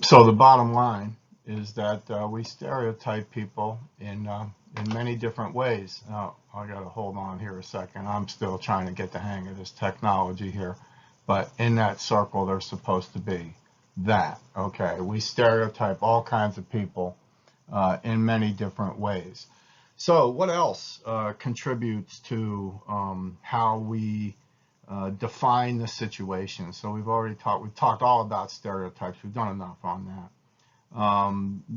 So the bottom line is that we stereotype people in many different ways. Now, I got to hold on here a second. I'm still trying to get the hang of this technology here. But in that circle, there's supposed to be that. Okay, we stereotype all kinds of people in many different ways. So what else contributes to how we define the situation? So we've talked all about stereotypes. We've done enough on that.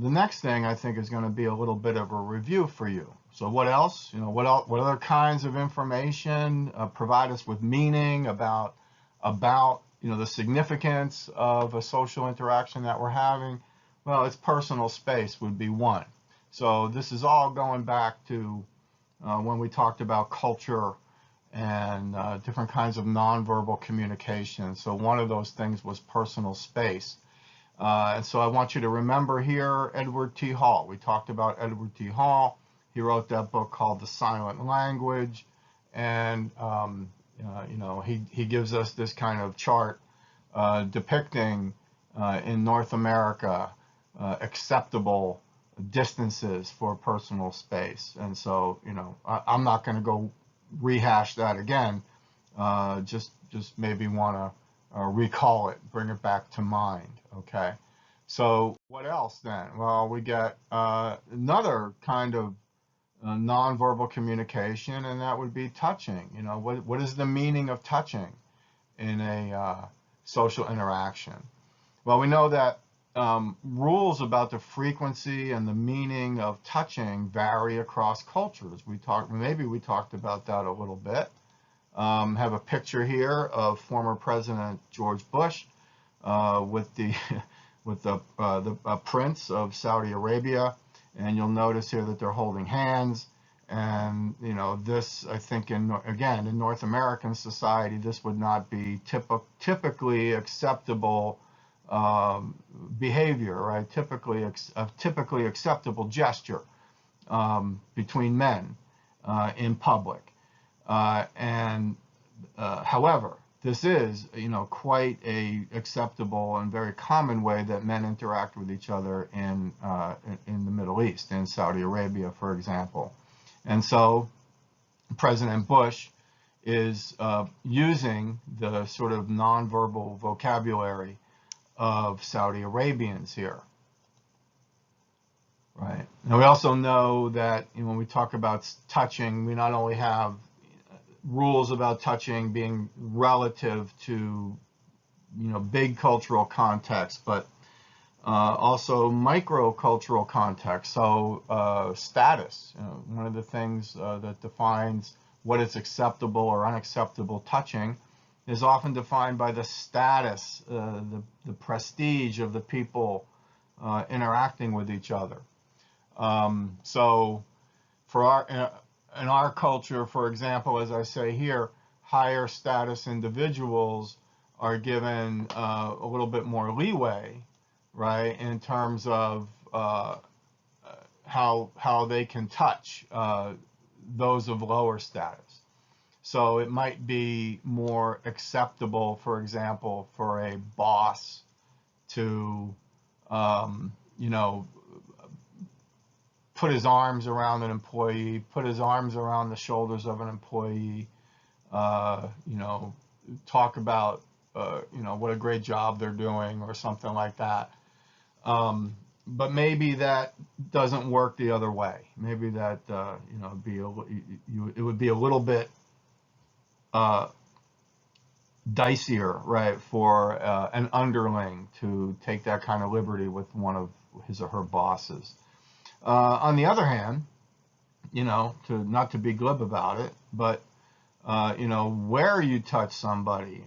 The next thing I think is going to be a little bit of a review for you. So what else? What other kinds of information provide us with meaning about the significance of a social interaction that we're having? Well, it's personal space would be one. So this is all going back to when we talked about culture and different kinds of nonverbal communication. So one of those things was personal space. And so I want you to remember here Edward T. Hall. We talked about Edward T. Hall. He wrote that book called The Silent Language. And, he gives us this kind of chart depicting in North America acceptable distances for personal space. And so, I'm not going to go rehash that again. Just maybe want to recall it, bring it back to mind. Okay. So what else then? Well, we get another kind of nonverbal communication, and that would be touching. What is the meaning of touching in a social interaction? Well, we know that rules about the frequency and the meaning of touching vary across cultures. Maybe we talked about that a little bit. Have a picture here of former President George Bush with the prince of Saudi Arabia, and you'll notice here that they're holding hands. And this, I think, in North American society, this would not be typically acceptable behavior, right? Typically acceptable gesture between men in public. However, this is, quite a acceptable and very common way that men interact with each other in the Middle East, in Saudi Arabia, for example. And so President Bush is using the sort of nonverbal vocabulary of Saudi Arabians here. Right. Now we also know that when we talk about touching, we not only have rules about touching being relative to big cultural context, but also microcultural context. So status, one of the things that defines what is acceptable or unacceptable touching is often defined by the status, the prestige of the people interacting with each other. So in our culture, for example, as I say here, higher status individuals are given a little bit more leeway, right, in terms of how they can touch those of lower status. So it might be more acceptable, for example, for a boss to, put his arms around an employee, put his arms around the shoulders of an employee, talk about, what a great job they're doing or something like that. But icially that doesn't work the other way. Maybe that, it would be a little bit dicier, right, for an underling to take that kind of liberty with one of his or her bosses. On the other hand, not to be glib about it, but where you touch somebody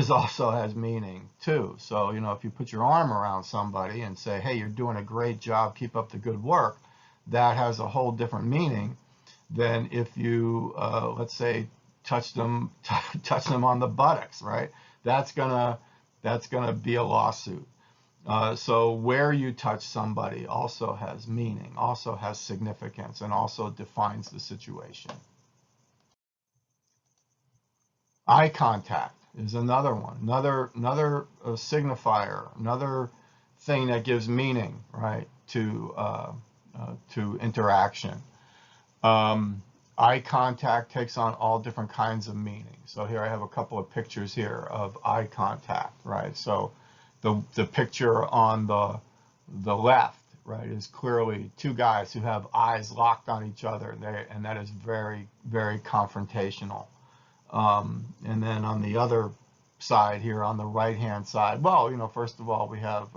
also has meaning too. So if you put your arm around somebody and say, "Hey, you're doing a great job, keep up the good work," that has a whole different meaning than if you, let's say, touch them on the buttocks, right? That's gonna be a lawsuit. So where you touch somebody also has meaning, also has significance, and also defines the situation. Eye contact is another one, another signifier, another thing that gives meaning, right, to interaction. Eye contact takes on all different kinds of meaning. So here I have a couple of pictures here of eye contact, right? So the picture on the left, right, is clearly two guys who have eyes locked on each other, and that is very, very confrontational. And then on the other side here, on the right-hand side, well, first of all, we have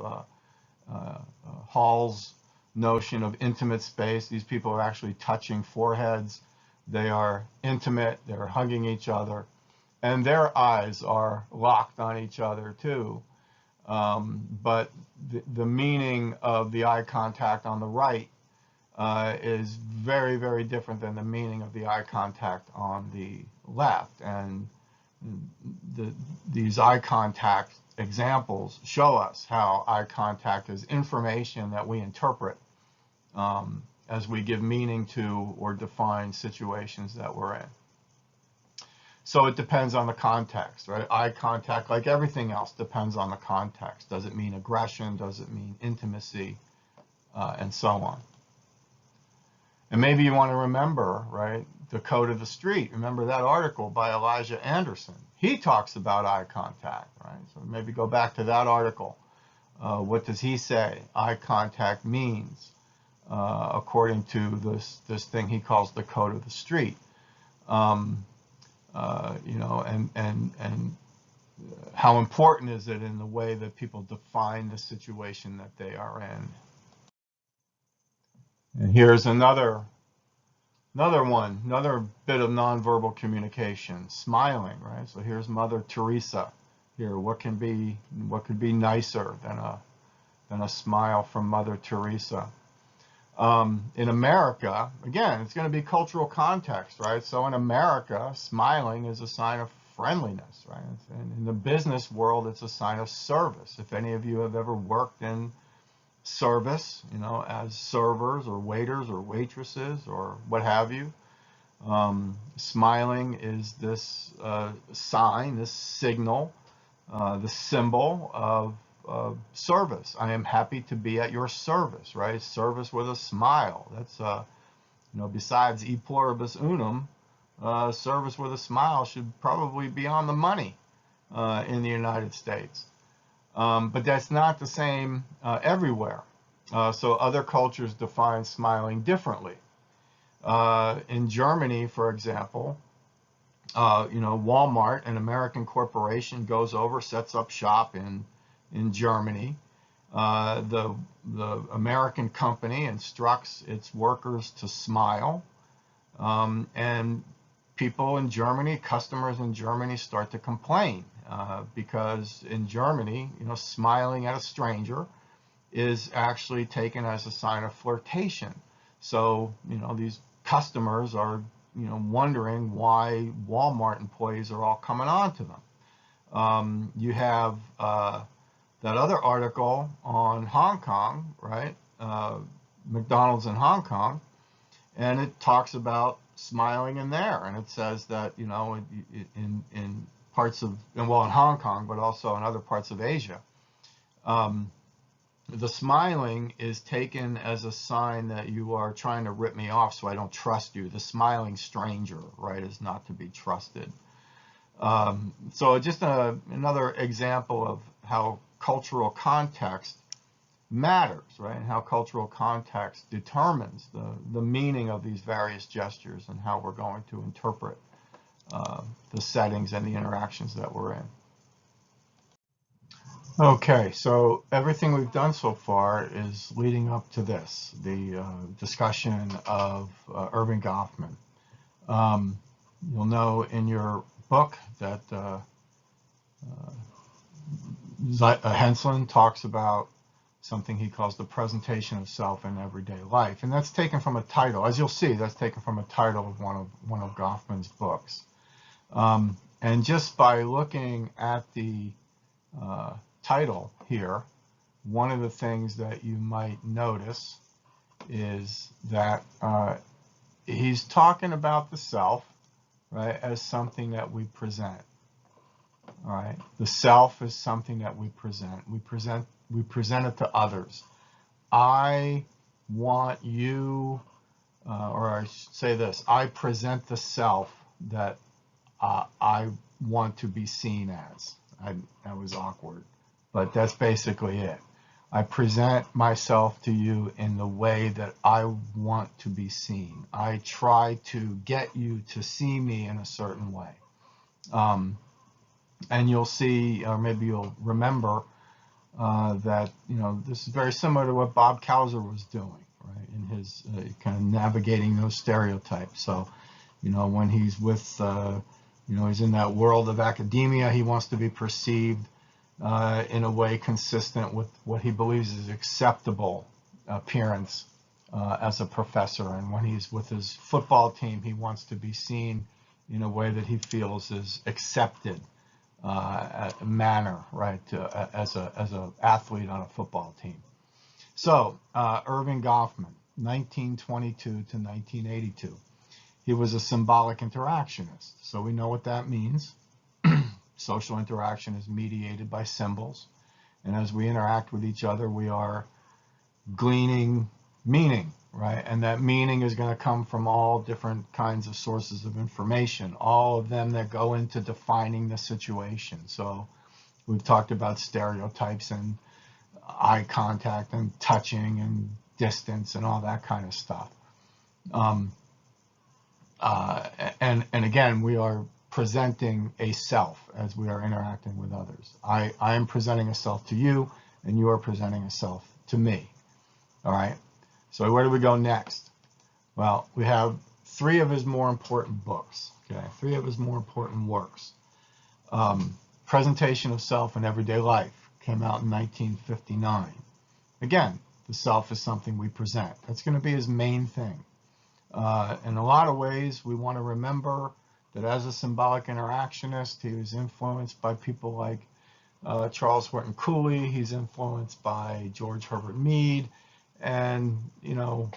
Hall's notion of intimate space. These people are actually touching foreheads. They are intimate. They're hugging each other, and their eyes are locked on each other too. But the meaning of the eye contact on the right is very, very different than the meaning of the eye contact on the left. And these eye contact examples show us how eye contact is information that we interpret as we give meaning to or define situations that we're in. So it depends on the context, right? Eye contact, like everything else, depends on the context. Does it mean aggression? Does it mean intimacy? And so on. And maybe you want to remember, right, the code of the street. Remember that article by Elijah Anderson. He talks about eye contact, right? So maybe go back to that article. What does he say eye contact means according to this thing he calls the code of the street? And how important is it in the way that people define the situation that they are in? And here's another bit of nonverbal communication, smiling, right? So here's Mother Teresa. Here, what could be nicer than a smile from Mother Teresa? In America, again, it's going to be cultural context, right? So in America, smiling is a sign of friendliness, right? And in the business world, it's a sign of service. If any of you have ever worked in service, as servers or waiters or waitresses or what have you, smiling is this sign, this signal, the symbol of service. I am happy to be at your service, right? Service with a smile. That's, besides e pluribus unum, service with a smile should probably be on the money in the United States. But that's not the same everywhere. So other cultures define smiling differently. In Germany, for example, Walmart, an American corporation, goes over, sets up shop in Germany. The American company instructs its workers to smile, and people in Germany, customers in Germany, start to complain because in Germany, smiling at a stranger is actually taken as a sign of flirtation. So, these customers are, wondering why Walmart employees are all coming on to them. You have that other article on Hong Kong, right? McDonald's in Hong Kong, and it talks about smiling in there, and it says that, in parts of, in Hong Kong, but also in other parts of Asia, the smiling is taken as a sign that you are trying to rip me off so I don't trust you. The smiling stranger, right, is not to be trusted. So just another example of how cultural context matters, right, and how cultural context determines the meaning of these various gestures and how we're going to interpret the settings and the interactions that we're in. Okay, so everything we've done so far is leading up to this, the discussion of Erving Goffman. You'll know in your book that Henslin talks about something he calls the presentation of self in everyday life, and that's taken from a title. As you'll see, that's taken from a title of one of Goffman's books. And just by looking at the title here, one of the things that you might notice is that he's talking about the self, right, as something that we present. All right, the self is something that we present. We present we present it to others. I want you, or I should say this, I present the self that I want to be seen as. That was awkward, but that's basically it. I present myself to you in the way that I want to be seen. I try to get you to see me in a certain way. And you'll see, or maybe you'll remember, that, this is very similar to what Bob Kauser was doing, right, in his kind of navigating those stereotypes. So, when he's with, he's in that world of academia, he wants to be perceived in a way consistent with what he believes is acceptable appearance as a professor. And when he's with his football team, he wants to be seen in a way that he feels is accepted manner, right, as a athlete on a football team. So Erving Goffman, 1922 to 1982. He was a symbolic interactionist. So we know what that means. Social interaction is mediated by symbols. And as we interact with each other, we are gleaning meaning, right? And that meaning is going to come from all different kinds of sources of information, all of them that go into defining the situation. So we've talked about stereotypes and eye contact and touching and distance and all that kind of stuff. And again, we are presenting a self as we are interacting with others. I am presenting a self to you, and you are presenting a self to me. All right. So where do we go next? Well, we have 3 of his more important books. Okay, 3 of his more important works. Presentation of Self in Everyday Life came out in 1959. Again, the self is something we present. That's going to be his main thing. In a lot of ways, we want to remember that as a symbolic interactionist, he was influenced by people like Charles Horton Cooley. He's influenced by George Herbert Mead. And, in a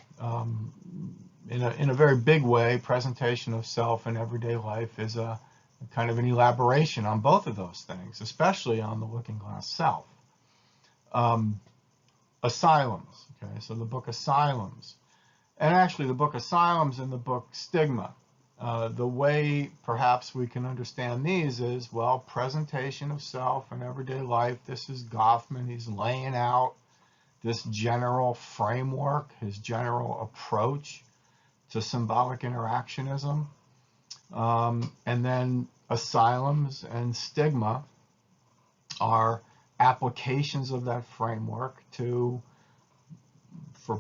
very big way, presentation of self in everyday life is a kind of an elaboration on both of those things, especially on the looking glass self. Asylums, okay, so the book Asylums, and actually the book Asylums and the book Stigma. The way perhaps we can understand these is, well, presentation of self in everyday life. This is Goffman. He's laying out this general framework, his general approach to symbolic interactionism. And then Asylums and Stigma are applications of that framework to, for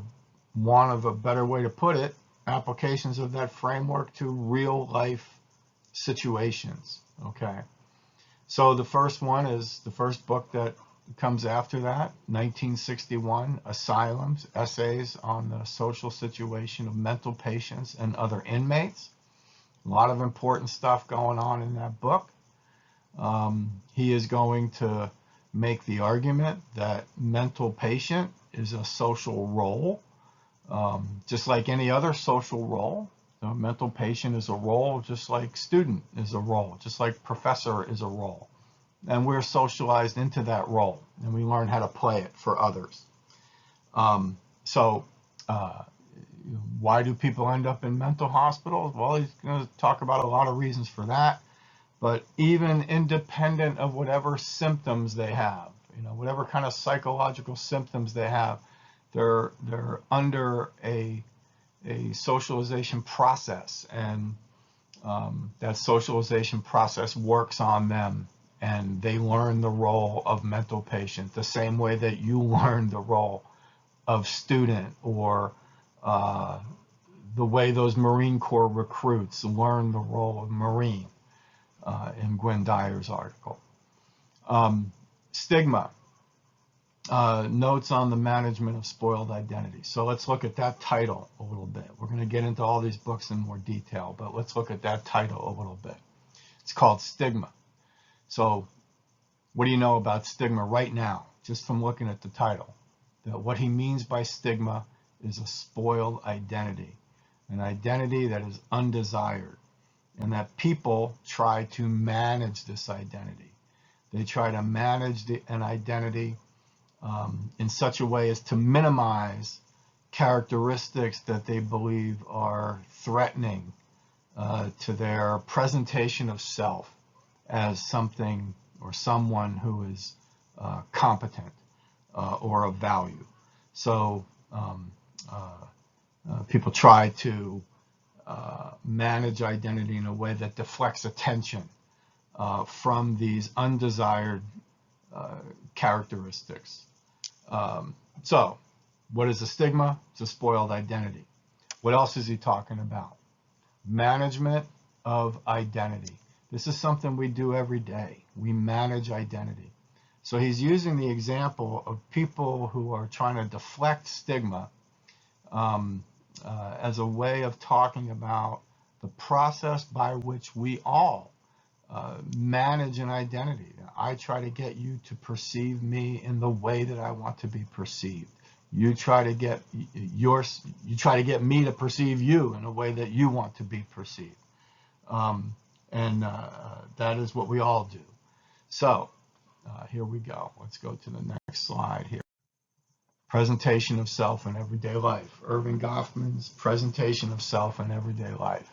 want of a better way to put it, applications of that framework to real life situations. Okay. So the first one is the first book that comes after that, 1961, Asylums, Essays on the Social Situation of Mental Patients and Other Inmates. A lot of important stuff going on in that book. He is going to make the argument that mental patient is a social role, just like any other social role. The mental patient is a role, just like student is a role, just like professor is a role. And we're socialized into that role, and we learn how to play it for others. Why do people end up in mental hospitals? Well, he's going to talk about a lot of reasons for that. But even independent of whatever symptoms they have, whatever kind of psychological symptoms they have, they're under a socialization process, and that socialization process works on them, and they learn the role of mental patient the same way that you learn the role of student, or the way those Marine Corps recruits learn the role of Marine in Gwen Dyer's article. Stigma. Notes on the management of spoiled identity. So let's look at that title a little bit. We're going to get into all these books in more detail, but let's look at that title a little bit. It's called Stigma. So what do you know about stigma right now, just from looking at the title? That what he means by stigma is a spoiled identity, an identity that is undesired, and that people try to manage this identity. They try to manage an identity in such a way as to minimize characteristics that they believe are threatening to their presentation of self as something or someone who is competent or of value. So people try to manage identity in a way that deflects attention from these undesired characteristics. So what is a stigma? It's a spoiled identity. What else is he talking about? Management of identity. This is something we do every day. We manage identity. So he's using the example of people who are trying to deflect stigma as a way of talking about the process by which we all manage an identity. I try to get you to perceive me in the way that I want to be perceived. You try to get me to perceive you in a way that you want to be perceived. That is what we all do. So here we go. Let's go to the next slide here. Presentation of self in everyday life. Irving Goffman's presentation of self in everyday life.